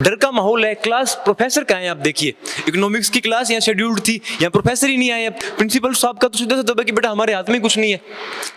डर का माहौल है। क्लास प्रोफेसर कहाँ है? आप देखिए, इकोनॉमिक्स की क्लास यहाँ शेड्यूल्ड थी, यहाँ प्रोफेसर ही नहीं आए। प्रिंसिपल साहब का तो सीधा सा जवाब है कि बेटा हमारे हाथ में कुछ नहीं है।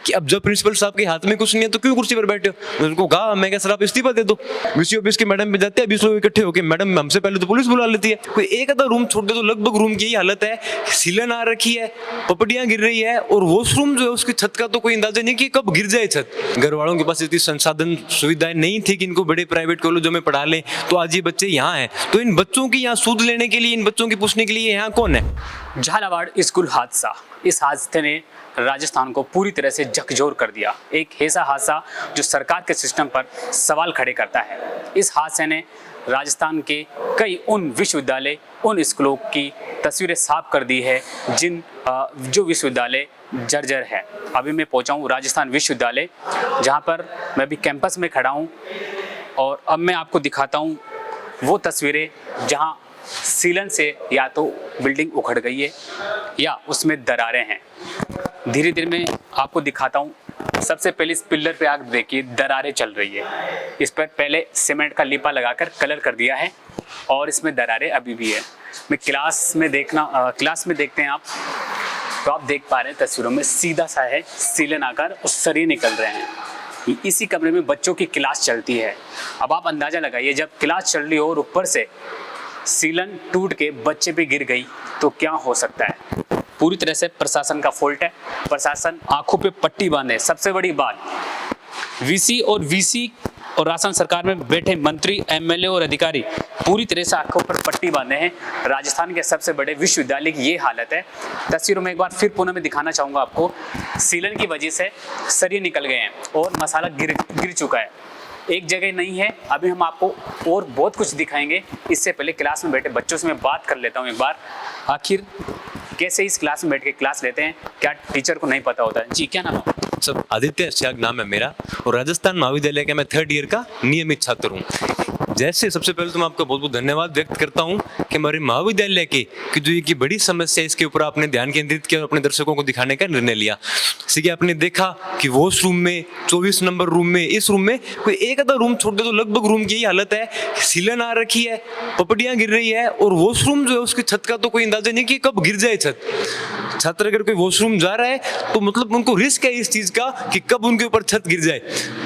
कि अब जब प्रिंसिपल साहब के हाथ में कुछ नहीं है तो क्यों कुर्सी पर बैठे हो? उनको कहा, मैं क्या सर आप इस्तीफा दे दो। वीसी ऑफिस के मैडम पे जाते हैं 20 लोग इकट्ठे होकर, मैडम हमसे पहले तो पुलिस बुला लेती है। कोई एक आधा रूम छोड़ दे तो लगभग रूम की यही हालत है, सीलन आ रखी है, पपड़ियां गिर रही है, और वॉशरूम जो है उसकी छत का तो कोई अंदाजा नहीं कि कब गिर जाए छत। घर वालों के पास इतनी संसाधन सुविधाएं नहीं थी कि इनको बड़े प्राइवेट कॉलेजों में पढ़ा लें, तो आज ये बच्चे यहाँ हैं। तो इन बच्चों की यहाँ सूद लेने के लिए, इन बच्चों की पूछने के लिए यहाँ कौन है? झालावाड़ स्कूल हादसा, इस हादसे ने राजस्थान को पूरी तरह से झकझोर कर दिया। एक ऐसा हादसा जो सरकार के सिस्टम पर सवाल खड़े करता है। इस हादसे ने राजस्थान के कई उन विश्वविद्यालय, उन स्कूलों की तस्वीरें साफ कर दी है जो विश्वविद्यालय जर्जर है। अभी मैं पहुंचा हूँ राजस्थान विश्वविद्यालय, जहाँ पर मैं भी कैंपस में खड़ा हूँ, और अब मैं आपको दिखाता हूँ वो तस्वीरें जहाँ सीलन से या तो बिल्डिंग उखड़ गई है या उसमें दरारें हैं। धीरे धीरे मैं आपको दिखाता हूँ। सबसे पहले इस पिलर पे आप देखिए, दरारें चल रही है। इस पर पहले सीमेंट का लिपा लगाकर कलर कर दिया है और इसमें दरारें अभी भी है। मैं क्लास में देखते हैं आप, तो आप देख पा रहे हैं तस्वीरों में सीधा सा है सीलन आकर और सरिये निकल रहे हैं। इसी कमरे में बच्चों की क्लास चलती है। अब आप अंदाजा लगाइए, जब क्लास चल रही हो और ऊपर से सीलन टूट के बच्चे पे गिर गई तो क्या हो सकता है? पूरी तरह से प्रशासन का फॉल्ट है। प्रशासन आंखों पे पट्टी बांधे। सबसे बड़ी बात, वीसी और राजस्थान सरकार में बैठे मंत्री, एमएलए और अधिकारी पूरी तरह से आंखों पर पट्टी बांधे हैं। राजस्थान के सबसे बड़े विश्वविद्यालय की ये हालत है। तस्वीरों में एक बार फिर पुनः मैं दिखाना चाहूँगा आपको। सीलन की वजह से सरिये निकल गए हैं और मसाला गिर चुका है। एक जगह नहीं है, अभी हम आपको और बहुत कुछ दिखाएंगे। इससे पहले क्लास में बैठे बच्चों से मैं बात कर लेता हूँ एक बार, आखिर कैसे इस क्लास में बैठ के क्लास लेते हैं, क्या टीचर को नहीं पता होता है? जी, क्या नाम है? सब आदित्य स्याग नाम है मेरा, और राजस्थान महाविद्यालय का मैं 3rd ईयर का नियमित छात्र हूँ। जैसे सबसे पहले तो मैं आपका बहुत बहुत धन्यवाद व्यक्त करता हूँ कि हमारे महाविद्यालय की जो ये की बड़ी समस्या है, इसके ऊपर आपने ध्यान केंद्रित किया और अपने दर्शकों को दिखाने का निर्णय लिया। जैसे कि आपने देखा कि वॉशरूम में 24 नंबर रूम में, इस रूम में कोई एक आधा रूम छोड़ दे तो लगभग रूम की यही हालत है, सीलन आ रखी है, पपड़ियां गिर रही है, और वॉशरूम जो है उसकी छत का तो कोई अंदाजा नहीं कि कब गिर जाए छत। छात्र अगर कोई वॉशरूम जा रहा है तो मतलब उनको रिस्क है इस चीज का कि कब उनके ऊपर छत गिर जाए।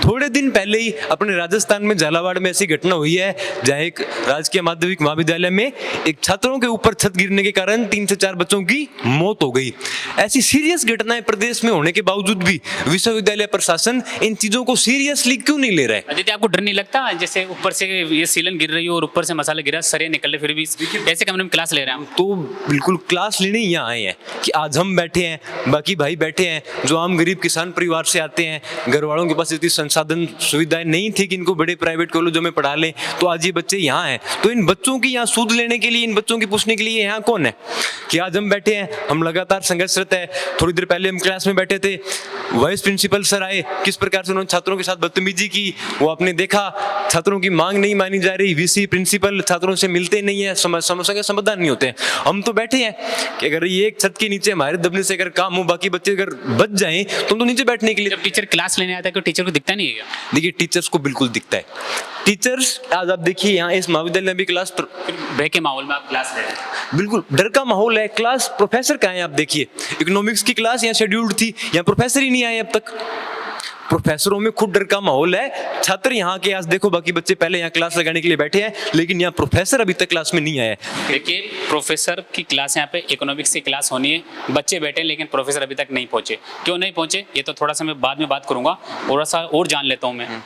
थोड़े दिन पहले ही अपने राजस्थान में झालावाड़ में ऐसी घटना हुई है, जहाँ एक राजकीय माध्यमिक महाविद्यालय में एक छात्रों के ऊपर छत गिरने के कारण 3 से 4 बच्चों की मौत हो गई। ऐसी सीरियस घटनाएं प्रदेश में होने के बावजूद भी विश्वविद्यालय प्रशासन इन चीजों को सीरियसली क्यों नहीं ले रहा है? आदित्य, आपको डर नहीं लगता जैसे ऊपर से ये सीलन गिर रही हो और ऊपर से मसाला गिरा, सरिये निकल रहे, फिर भी ऐसे कमरे में क्लास ले रहे हैं? तो बिल्कुल क्लास लेने यहाँ आए हैं कि आज हम बैठे हैं, बाकी भाई बैठे हैं जो आम गरीब किसान परिवार से आते हैं, घर वालों के पास इतनी संसाधन सुविधाएं नहीं थी कि इनको बड़े प्राइवेट कॉलेजों में पढ़ा लें, तो आज ये बच्चे यहाँ हैं। तो इन बच्चों की यहाँ सूद लेने के लिए, इन बच्चों की पूछने के लिए यहाँ कौन है? कि आज हम बैठे हैं, हम लगातार संघर्षरत है। थोड़ी देर पहले हम क्लास में बैठे थे, वाइस प्रिंसिपल सर आए, किस प्रकार से उन्होंने छात्रों के साथ बदतमीजी की वो आपने देखा। छात्रों की मांग नहीं मानी जा रही, वीसी प्रिंसिपल छात्रों से मिलते नहीं है, समस्या के समाधान नहीं होते हैं। हम तो बैठे हैं कि अगर ये एक छत के नीचे हमारे दबने से अगर काम हो, बाकी बच्चे अगर बच जाएं तो हम तो नीचे बैठने के लिए। जब टीचर क्लास लेने आता है तो टीचर को दिखता नहीं है? देखिए, टीचर्स को बिल्कुल दिखता है। टीचर्स आज आप देखिए यहाँ इस महाविद्यालय में भी क्लास बह के माहौल में आप क्लास ले रहे हैं। बिल्कुल डर का माहौल है। क्लास प्रोफेसर कहाँ है? आप देखिए, इकोनॉमिक्स की क्लास यहाँ शेड्यूल्ड थी, यहाँ प्रोफेसर ही नहीं आए अब तक। प्रोफेसरों में खुद डर का माहौल है। छात्र यहाँ के आज देखो, बाकी बच्चे पहले यहाँ क्लास लगाने के लिए बैठे हैं, लेकिन यहाँ प्रोफेसर अभी तक क्लास में नहीं आया है। देखिए, प्रोफेसर की क्लास यहाँ पे इकोनॉमिक्स की क्लास होनी है, बच्चे बैठे हैं लेकिन प्रोफेसर अभी तक नहीं पहुंचे। क्यों नहीं पहुंचे ये तो थोड़ा सा मैं बाद में बात करूंगा, थोड़ा सा और जान लेता हूँ मैं।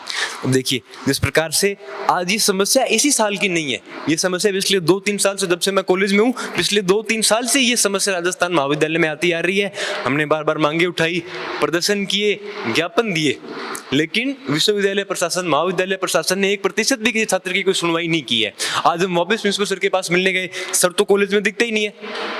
देखिए, जिस प्रकार से आज ये समस्या इसी साल की नहीं है, ये समस्या पिछले 2-3 साल से, जब से मैं कॉलेज में हूँ, पिछले 2-3 साल से ये समस्या राजस्थान महाविद्यालय में आती आ रही है। हमने बार बार मांगे उठाई, प्रदर्शन किए, ज्ञापन दिए, लेकिन विश्वविद्यालय प्रशासन, महाविद्यालय प्रशासन ने 1% भी किसी छात्र की कोई सुनवाई नहीं की है। आज हम वापस प्रिंसिपल सर के पास मिलने गए, सर तो कॉलेज में दिखते ही नहीं है।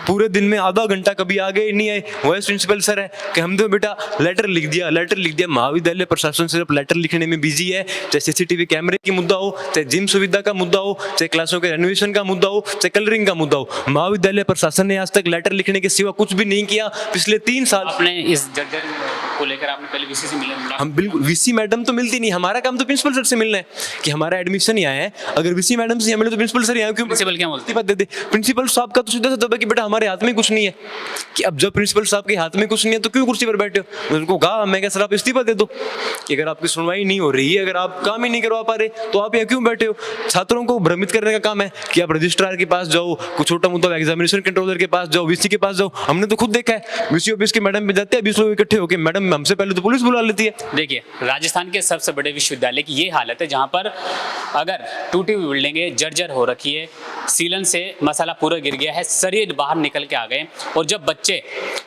पूरे दिन में आधा घंटा कभी आ गए नहीं आए। वाइस प्रिंसिपल सर है कि हम तो बेटा लेटर लिख दिया। महाविद्यालय प्रशासन सिर्फ लेटर लिखने में बिजी है, चाहे सीसीटीवी कैमरे की मुद्दा हो, चाहे जिम सुविधा का मुद्दा हो, चाहे क्लासों के रेनोवेशन का मुद्दा हो, चाहे कलरिंग का मुद्दा हो। महाविद्यालय प्रशासन ने आज तक लेटर लिखने के सिवा कुछ भी नहीं किया पिछले 3 साल। आपने इस जर्जर को लेकर आपने पहले वीसी से मिले? हम बिल्कुल, वीसी मैडम तो मिलती नहीं, हमारा काम तो प्रिंसिपल सर से मिलना है कि हमारा एडमिशन ही आया है, अगर वीसी मैडम से मिले तो प्रिंसिपल सर यहाँ क्यों? प्रिंसिपल क्या बोलते हैं? बात दे दे, प्रिंसिपल साहब का तो सीधा सा दबा कि बेटा हमारे हाथ में कुछ नहीं है, कि अब जब प्रिंसिपल साहब के हाथ में कुछ नहीं है तो क्यों कुर्सी पर बैठे हो? मैंने उनको कहा, मैं क्या सर आप इस्तीफा दे दो, कि अगर आपकी सुनवाई नहीं हो रही है, अगर आप काम ही नहीं करवा पा रहे तो आप यहाँ क्यों बैठे हो? छात्रों को भ्रमित करने का काम है कि आप रजिस्ट्रार के पास जाओ, कुछ छोटा मोटा एग्जामिनेशन कंट्रोलर के पास जाओ, वीसी के पास जाओ। हमने तो खुद देखा है वीसी ऑफिस के मैडम पे जाते हैं 20 लोग इकट्ठे होकर, मैडम हमसे पहले तो पुलिस बुला लेती है। देखिए, राजस्थान के सबसे बड़े विश्वविद्यालय की ये हालत है, जहाँ पर अगर टूटी हुई बिल्डिंगें जर्जर हो रखी है, सीलन से मसाला पूरा गिर गया है, सरिये बाहर निकल के आ गए, और जब बच्चे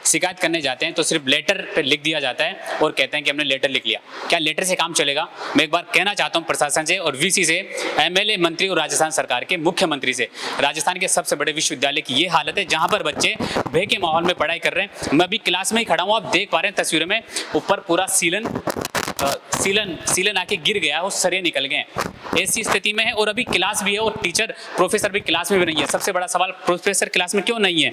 शिकायत करने जाते हैं तो सिर्फ लेटर पे लिख दिया जाता है और कहते हैं कि हमने लेटर लिख लिया। क्या लेटर से काम चलेगा? मैं एक बार कहना चाहता हूँ प्रशासन से और वीसी से, एमएलए मंत्री और राजस्थान सरकार के मुख्यमंत्री से, राजस्थान के सबसे बड़े विश्वविद्यालय की ये हालत है जहाँ पर बच्चे भय के माहौल में पढ़ाई कर रहे हैं। मैं अभी क्लास में ही खड़ा हूँ, आप देख पा रहे हैं तस्वीरों में, ऊपर पूरा सीलन आके गिर गया, वो सरिये निकल गए हैं। ऐसी स्थिति में है और अभी क्लास भी है और टीचर प्रोफेसर भी क्लास में भी नहीं है। सबसे बड़ा सवाल, प्रोफेसर क्लास में क्यों नहीं है?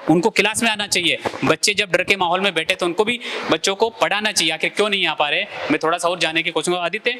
उनको क्लास में आना चाहिए। बच्चे जब डर के माहौल में बैठे तो उनको भी बच्चों को पढ़ाना चाहिए, आखिर क्यों नहीं आ पा रहे? मैं थोड़ा सा और जानने की कोशिश। आदित्य,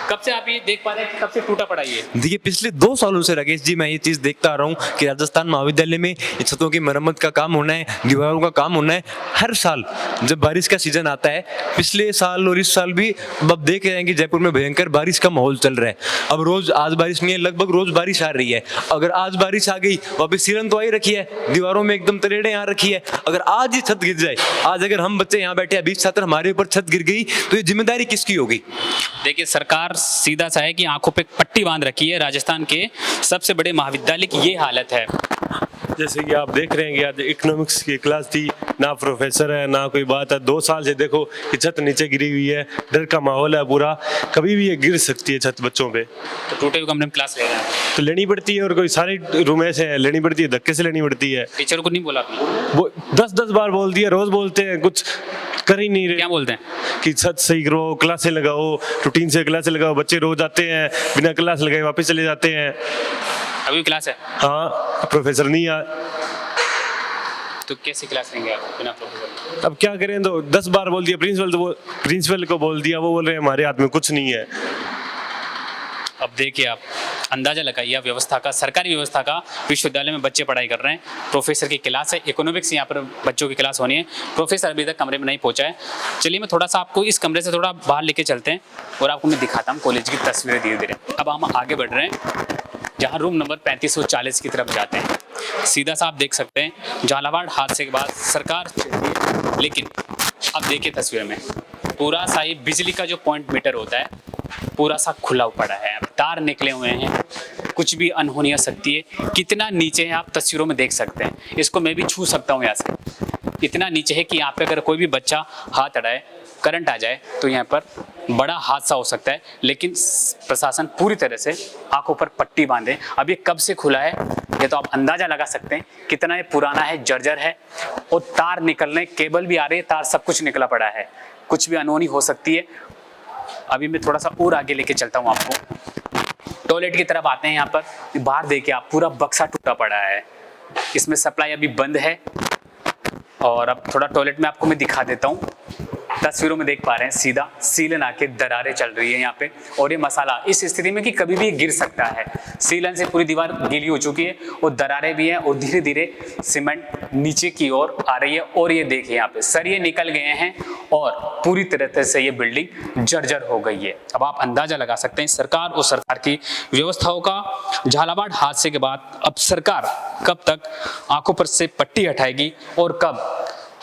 कब से आप ये देख पा रहे हैं, कब से टूटा पड़ा ये? देखिए, पिछले 2 सालों से राकेश जी मैं ये चीज देखता आ रहा हूँ कि राजस्थान महाविद्यालय में छतों की मरम्मत का काम होना है, दीवारों का काम होना है। हर साल जब बारिश का सीजन आता है, पिछले साल और इस साल भी अब देख रहे हैं कि जयपुर में भयंकर बारिश का माहौल चल रहा है। अब रोज, आज बारिश नहीं है, लगभग रोज बारिश आ रही है। अगर आज बारिश आ गई, वापिस सीलन तो आ ही रखी है, दीवारों में एकदम तरेड़े आ रखी है। अगर आज ही छत गिर जाए, आज अगर हम बच्चे यहाँ बैठे हैं, 20 छात्र हमारे ऊपर छत गिर गई तो ये जिम्मेदारी किसकी होगी? देखिए, सरकार सीधा सा है कि आंखों पे पट्टी बांध रखी है। राजस्थान के सबसे बड़े महाविद्यालय की ये हालत है। जैसे कि आप देख रहे हैं कि आज इकोनॉमिक्स की क्लास थी, ना प्रोफेसर है ना कोई बात है। 2 साल से देखो कि छत नीचे गिरी हुई है, डर का माहौल है पूरा, कभी भी ये गिर सकती है छत बच्चों पे। तो टूटे हुए कमरे में क्लास ले रहे हैं तो लेनी पड़ती है, और कोई सारे रूम ऐसे है, लेनी पड़ती है, धक्के से लेनी पड़ती है। टीचर को नहीं बोला आपने? वो 10-10 बार बोल दिया, रोज बोलते हैं, कुछ कर ही नहीं रहे। क्या बोलते हैं? कि छत सही करो, क्लासें लगाओ, रूटीन से क्लासें लगाओ। बच्चे रोज आते हैं, बिना क्लास लगाए वापस चले जाते हैं। अभी क्लास है? हाँ, प्रोफेसर नहीं आ। तो कैसे क्लास लेंगे आप बिना प्रोफेसर? अब क्या करें, तो 10 बार बोल दिया, प्रिंसिपल को बोल दिया, वो बोल रहे हैं हमारे हाथ में कुछ नहीं है। अब देखिए, आप अंदाजा लगाइए व्यवस्था का, सरकारी व्यवस्था का। विश्वविद्यालय में बच्चे पढ़ाई कर रहे हैं, प्रोफेसर की क्लास है, इकोनॉमिक्स यहाँ पर बच्चों की क्लास होनी है, प्रोफेसर अभी तक कमरे में नहीं पहुंचा है। चलिए, मैं थोड़ा सा आपको इस कमरे से थोड़ा बाहर लेके चलते हैं और आपको मैं दिखाता हूँ कॉलेज की तस्वीरें धीरे धीरे। अब हम आगे बढ़ रहे हैं, जहाँ रूम नंबर 3540 की तरफ जाते हैं। सीधा सा आप देख सकते हैं, झालावाड़ हादसे के बाद सरकार चलती है, लेकिन अब देखिए तस्वीर में पूरा सा ये बिजली का जो पॉइंट मीटर होता है पूरा सा खुला पड़ा है, तार निकले हुए हैं, कुछ भी अनहोनी हो सकती है। कितना नीचे है आप तस्वीरों में देख सकते हैं, इसको मैं भी छू सकता हूँ यहाँ से। इतना नीचे है कि यहाँ पे अगर कोई भी बच्चा हाथ अड़ाए, करंट आ जाए तो यहाँ पर बड़ा हादसा हो सकता है। लेकिन प्रशासन पूरी तरह से आंखों पर पट्टी बांधे। अब ये कब से खुला है ये तो आप अंदाजा लगा सकते हैं, कितना ये पुराना है, जर्जर है, और तार निकलने, केबल भी आ रही है, तार सब कुछ निकला पड़ा है, कुछ भी अनहोनी हो सकती है। अभी मैं थोड़ा सा और आगे लेके चलता हूँ आपको। टॉयलेट की तरफ आते हैं, यहाँ पर बाहर देखिए आप, पूरा बक्सा टूटा पड़ा है, इसमें सप्लाई अभी बंद है। और अब थोड़ा टॉयलेट में आपको मैं दिखा देता हूँ। तस्वीरों में देख पा रहे हैं, सीधा सीलन आके दरारें चल रही है यहाँ पे, और ये मसाला इस स्थिति में कि कभी भी गिर सकता है। सीलन से पूरी दीवार गीली हो चुकी है और दरारें भी हैं, और धीरे धीरे सीमेंट नीचे की ओर आ रही है। और ये देखिए यहाँ पे सरिये निकल गए हैं और पूरी तरह से ये बिल्डिंग जर्जर हो गई है। अब आप अंदाजा लगा सकते हैं सरकार और सरकार की व्यवस्थाओं का। झालावाड़ हादसे के बाद अब सरकार कब तक आंखों पर से पट्टी हटाएगी और कब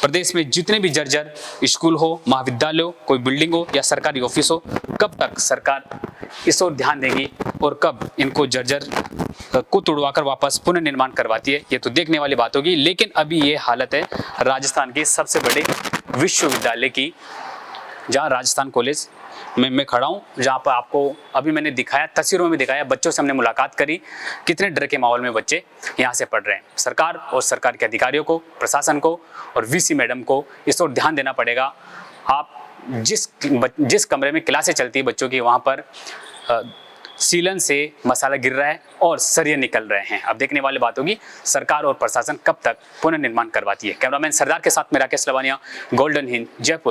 प्रदेश में जितने भी जर्जर स्कूल हो, महाविद्यालय हो, कोई बिल्डिंग हो या सरकारी ऑफिस हो, कब तक सरकार इस ओर ध्यान देगी और कब इनको जर्जर को तोड़वाकर वापस पुनर्निर्माण करवाती है, ये तो देखने वाली बात होगी। लेकिन अभी ये हालत है राजस्थान के सबसे बड़े विश्वविद्यालय की, जहाँ राजस्थान कॉलेज में मैं खड़ा हूँ, जहाँ पर आपको अभी मैंने दिखाया, तस्वीरों में दिखाया, बच्चों से हमने मुलाकात करी, कितने डर के माहौल में बच्चे यहाँ से पढ़ रहे हैं। सरकार और सरकार के अधिकारियों को, प्रशासन को और वीसी मैडम को इस ओर ध्यान देना पड़ेगा। आप जिस कमरे में क्लासें चलती है बच्चों की, वहाँ पर सीलन से मसाला गिर रहा है और सरिये निकल रहे हैं। अब देखने वाली बात होगी सरकार और प्रशासन कब तक पुनर्निर्माण करवाती है। कैमरामैन सरदार के साथ में राकेश लवानिया, गोल्डन हिंद, जयपुर।